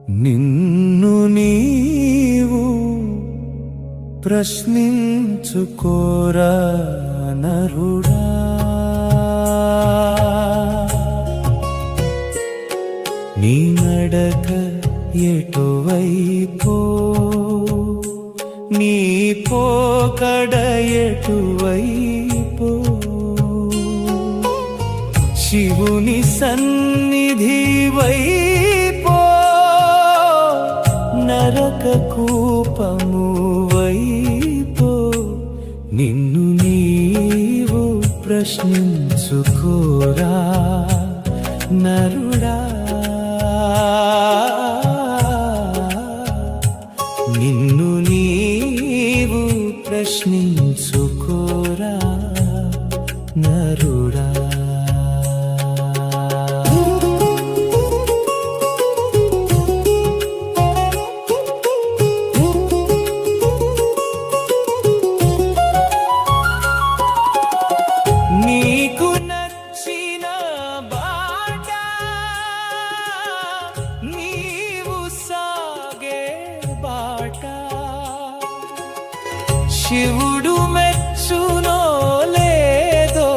నిన్ను నీవు ప్రశ్నించుకోరా నరుడా, నీ నడక ఎటువైపో, నీ పోకడ ఎటువైపో. శివుని సన్నిధి వైపో, నరక కూపము వైపో. నిన్ను నీవు ప్రశ్నించుకోరా నరుడా, నిన్ను నీవు ప్రశ్నించుకోరా నరుడా. నీకు నచ్చిన బాట నీవు సాగే బాట, శివుడు మెచ్చునో లేదో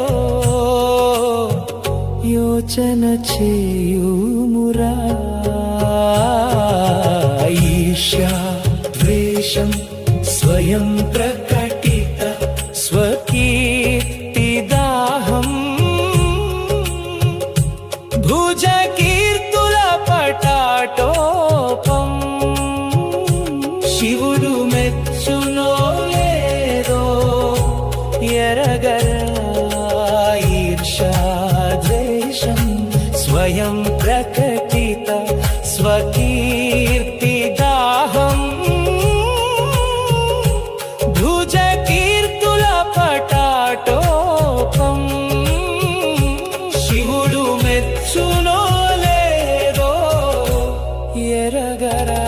యోచన చేయుమురా. ఈర్ష్యా ద్వేషం స్వయం ప్రకటిత స్వకీర్తి దాహం, భుజ కీర్తుల పటాటోపం. శివుడు మెచ్చునో లేదో ఎరగరా. ఈర్ష్యా ద్వేషం స్వయం ప్రకటిత స్వకీర్తి దాహం, భుజ కీర్తుల పటాటోపం. శివుడు మెచ్చునో లేదో ఎరగరా.